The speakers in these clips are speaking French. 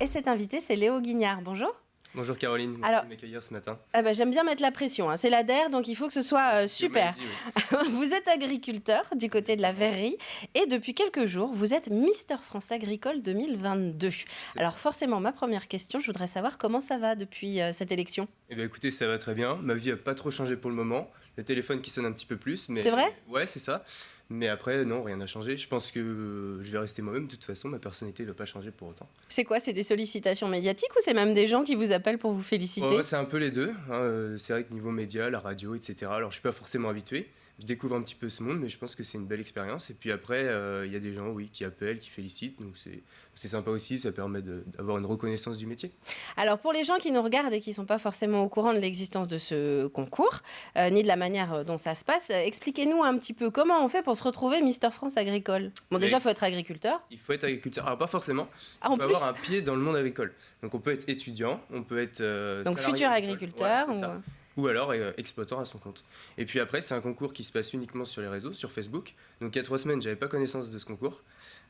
Et cet invité, c'est Léo Guignard. Bonjour. Bonjour Caroline, merci de m'accueillir ce matin. J'aime bien mettre la pression, hein. C'est la DER, donc il faut que ce soit super. Dit, oui. Vous êtes agriculteur du côté de la Verrerie et depuis quelques jours, vous êtes Mister France Agricole 2022. Alors forcément, ma première question, je voudrais savoir comment ça va depuis cette élection. Eh bien écoutez, ça va très bien. Ma vie n'a pas trop changé pour le moment. Le téléphone qui sonne un petit peu plus. Mais... C'est vrai ? Ouais, c'est ça. Mais après, non, rien n'a changé. Je pense que je vais rester moi-même. De toute façon, ma personnalité ne va pas changer pour autant. C'est quoi ? C'est des sollicitations médiatiques ou c'est même des gens qui vous appellent pour vous féliciter ? Ouais, c'est un peu les deux. Hein. C'est vrai que niveau média, la radio, etc. Alors, je ne suis pas forcément habitué. Je découvre un petit peu ce monde, mais je pense que c'est une belle expérience. Et puis après, il y a des gens, oui, qui appellent, qui félicitent. Donc c'est sympa aussi. Ça permet d'avoir une reconnaissance du métier. Alors pour les gens qui nous regardent et qui ne sont pas forcément au courant de l'existence de ce concours, ni de la manière dont ça se passe, expliquez-nous un petit peu comment on fait pour se retrouver Mister France Agricole. Bon, déjà, il faut être agriculteur. Il faut être agriculteur. Alors pas forcément. Ah, il faut avoir un pied dans le monde agricole. Donc on peut être étudiant, on peut être donc futur agriculteur. Voilà, ou alors exploitant à son compte. Et puis après, c'est un concours qui se passe uniquement sur les réseaux, sur Facebook. Donc il y a 3 semaines, j'avais pas connaissance de ce concours.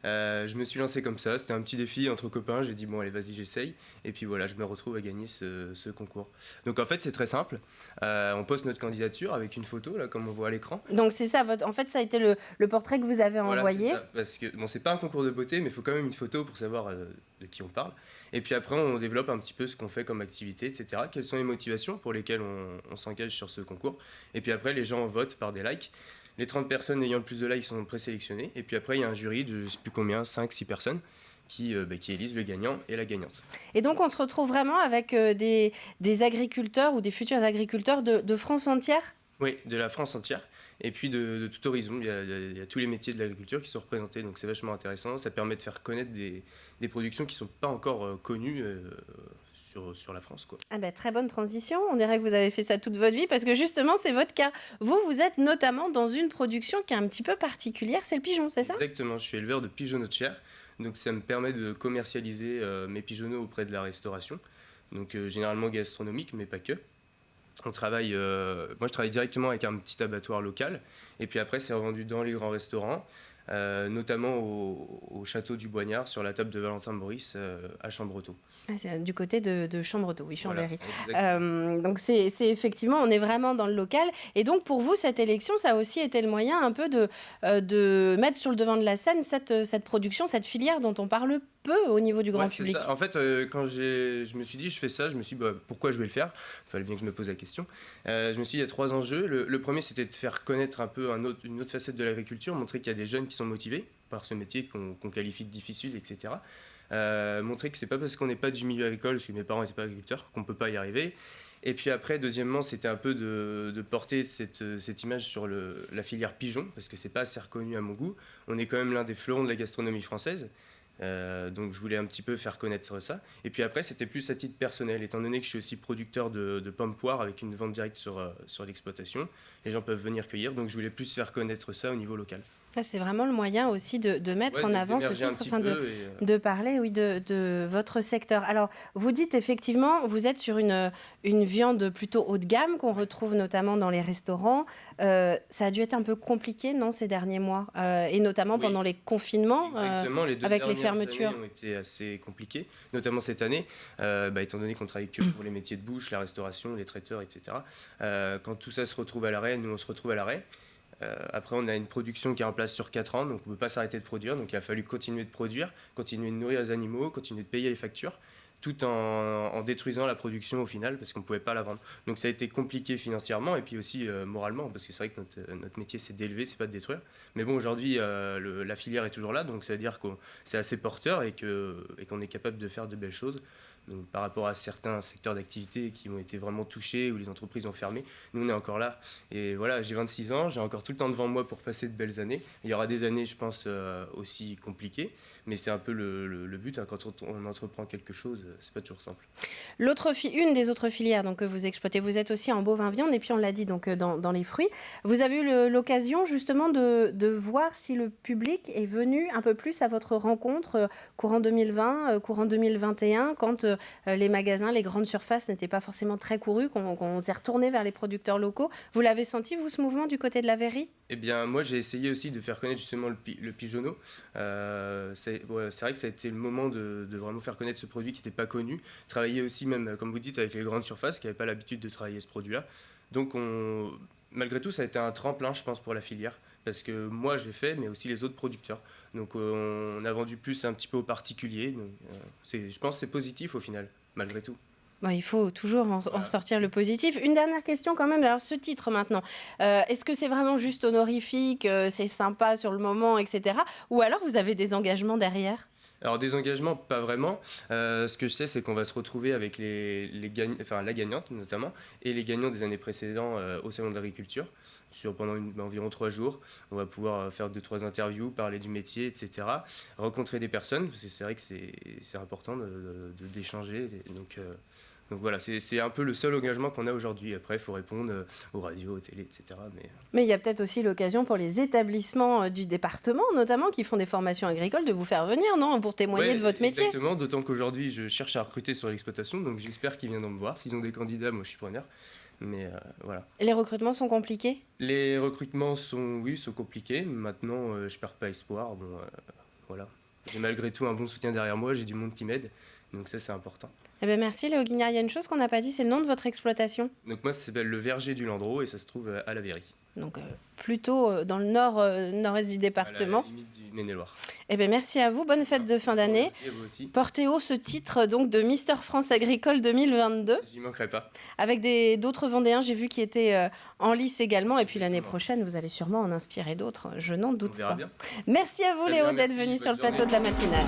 Je me suis lancé comme ça, c'était un petit défi entre copains, j'ai dit bon allez vas-y j'essaye. Et puis voilà, je me retrouve à gagner ce concours. Donc en fait c'est très simple, on poste notre candidature avec une photo là comme on voit à l'écran. Donc c'est ça, en fait ça a été le portrait que vous avez envoyé. C'est ça, parce que bon c'est pas un concours de beauté mais il faut quand même une photo pour savoir de qui on parle. Et puis après on développe un petit peu ce qu'on fait comme activité, etc. Quelles sont les motivations pour lesquelles on s'engage sur ce concours. Et puis après les gens votent par des likes. Les 30 personnes ayant le plus de likes sont présélectionnées. Et puis après, il y a un jury de je ne sais plus combien, 5-6 personnes qui élisent le gagnant et la gagnante. Et donc, on se retrouve vraiment avec des agriculteurs ou des futurs agriculteurs de France entière ? Oui, de la France entière. Et puis de tout horizon. Il y a tous les métiers de l'agriculture qui sont représentés. Donc c'est vachement intéressant. Ça permet de faire connaître des productions qui ne sont pas encore connues sur la France, quoi. Ah bah, très bonne transition, on dirait que vous avez fait ça toute votre vie parce que justement c'est votre cas. Vous êtes notamment dans une production qui est un petit peu particulière, c'est le pigeon, c'est ça ? Exactement, je suis éleveur de pigeonneaux de chair, donc ça me permet de commercialiser mes pigeonneaux auprès de la restauration, donc généralement gastronomique mais pas que. Moi je travaille directement avec un petit abattoir local et puis après c'est revendu dans les grands restaurants. Notamment au château du Boignard, sur la table de Valentin Maurice à Chambretot. Ah, c'est du côté de Chambretot, oui, Chambéry. Voilà, donc c'est effectivement, on est vraiment dans le local. Et donc pour vous, cette élection, ça a aussi été le moyen un peu de mettre sur le devant de la scène cette production, cette filière dont on parle peu au niveau du grand public. Ça. En fait, quand je me suis dit je fais ça, je me suis dit pourquoi je vais le faire ? Il fallait bien que je me pose la question. Je me suis dit il y a 3 enjeux. Le premier, c'était de faire connaître un peu une autre facette de l'agriculture, montrer qu'il y a des jeunes qui sont motivés par ce métier qu'on qualifie de difficile, etc. Montrer que c'est pas parce qu'on n'est pas du milieu agricole, parce que mes parents n'étaient pas agriculteurs, qu'on peut pas y arriver. Et puis après, deuxièmement, c'était un peu de porter cette image sur la filière pigeon, parce que c'est pas assez reconnu à mon goût. On est quand même l'un des fleurons de la gastronomie française. Donc je voulais un petit peu faire connaître ça. Et puis après, c'était plus à titre personnel, étant donné que je suis aussi producteur de pommes poires avec une vente directe sur l'exploitation. Les gens peuvent venir cueillir, donc je voulais plus faire connaître ça au niveau local. C'est vraiment le moyen aussi de mettre en avant ce titre, de parler de votre secteur. Alors, vous dites effectivement, vous êtes sur une viande plutôt haut de gamme qu'on retrouve notamment dans les restaurants. Ça a dû être un peu compliqué, non, ces derniers mois et notamment pendant les confinements, avec les fermetures. Les 2 dernières années ont été assez compliquées, notamment cette année, étant donné qu'on travaille que pour les métiers de bouche, la restauration, les traiteurs, etc. Quand tout ça se retrouve à l'arrêt, nous on se retrouve à l'arrêt. Après, on a une production qui est en place sur 4 ans, donc on ne peut pas s'arrêter de produire. Donc il a fallu continuer de produire, continuer de nourrir les animaux, continuer de payer les factures, tout en détruisant la production au final, parce qu'on ne pouvait pas la vendre. Donc ça a été compliqué financièrement et puis aussi moralement, parce que c'est vrai que notre métier, c'est d'élever, c'est pas de détruire. Mais bon, aujourd'hui, la filière est toujours là, donc ça veut dire que c'est assez porteur et qu'on est capable de faire de belles choses. Donc, par rapport à certains secteurs d'activité qui ont été vraiment touchés, où les entreprises ont fermé, nous on est encore là. Et voilà, j'ai 26 ans, j'ai encore tout le temps devant moi pour passer de belles années. Il y aura des années, je pense, aussi compliquées, mais c'est un peu le but, hein, quand on entreprend quelque chose, c'est pas toujours simple. Une des autres filières donc, que vous exploitez, vous êtes aussi en bovin-viande, et puis on l'a dit donc, dans les fruits. Vous avez eu l'occasion justement de voir si le public est venu un peu plus à votre rencontre courant 2020, courant 2021, quand les magasins, les grandes surfaces n'étaient pas forcément très courus, qu'on s'est retourné vers les producteurs locaux. Vous l'avez senti, vous, ce mouvement du côté de la verrerie ? Eh bien, moi, j'ai essayé aussi de faire connaître justement le pigeonneau. C'est vrai que ça a été le moment de vraiment faire connaître ce produit qui n'était pas connu. Travailler aussi, même, comme vous dites, avec les grandes surfaces qui n'avaient pas l'habitude de travailler ce produit-là. Donc, malgré tout, ça a été un tremplin, je pense, pour la filière. Parce que moi, je l'ai fait, mais aussi les autres producteurs. Donc, on a vendu plus un petit peu aux particuliers. Donc, je pense que c'est positif au final, malgré tout. Bon, il faut toujours en sortir le positif. Une dernière question quand même. Alors, ce titre maintenant, est-ce que c'est vraiment juste honorifique, c'est sympa sur le moment, etc. Ou alors vous avez des engagements derrière ? Alors des engagements, pas vraiment. Ce que je sais, c'est qu'on va se retrouver avec la gagnante notamment, et les gagnants des années précédentes au Salon de l'Agriculture, pendant environ 3 jours. On va pouvoir faire 2-3 interviews, parler du métier, etc. Rencontrer des personnes, parce que c'est vrai que c'est important d'échanger. Donc voilà, c'est un peu le seul engagement qu'on a aujourd'hui. Après, il faut répondre aux radios, aux télés, etc. Mais il y a peut-être aussi l'occasion pour les établissements du département, notamment, qui font des formations agricoles, de vous faire venir, non ? Pour témoigner de votre métier. Exactement, d'autant qu'aujourd'hui, je cherche à recruter sur l'exploitation, donc j'espère qu'ils viendront me voir. S'ils ont des candidats, moi, je suis preneur. Mais voilà. Et les recrutements sont compliqués ? Les recrutements sont compliqués. Maintenant, je perds pas espoir. Voilà. J'ai malgré tout un bon soutien derrière moi, j'ai du monde qui m'aide. Donc ça, c'est important. Eh bien, merci Léo Guignard. Il y a une chose qu'on n'a pas dit, c'est le nom de votre exploitation. Donc moi, ça s'appelle le Verger du Landreau et ça se trouve à la Verrie. Donc plutôt dans le nord-est du département. À la limite du Maine-et-Loire. Eh bien, merci à vous. Bonne fête de fin d'année. Merci à vous aussi. Portez haut ce titre donc, de Mister France Agricole 2022. J'y manquerai pas. Avec d'autres Vendéens, j'ai vu, qui étaient en lice également. Et puis l'année prochaine, vous allez sûrement en inspirer d'autres. Je n'en doute pas. Bien. Merci à vous, Léo, d'être venu sur le plateau de la matinale.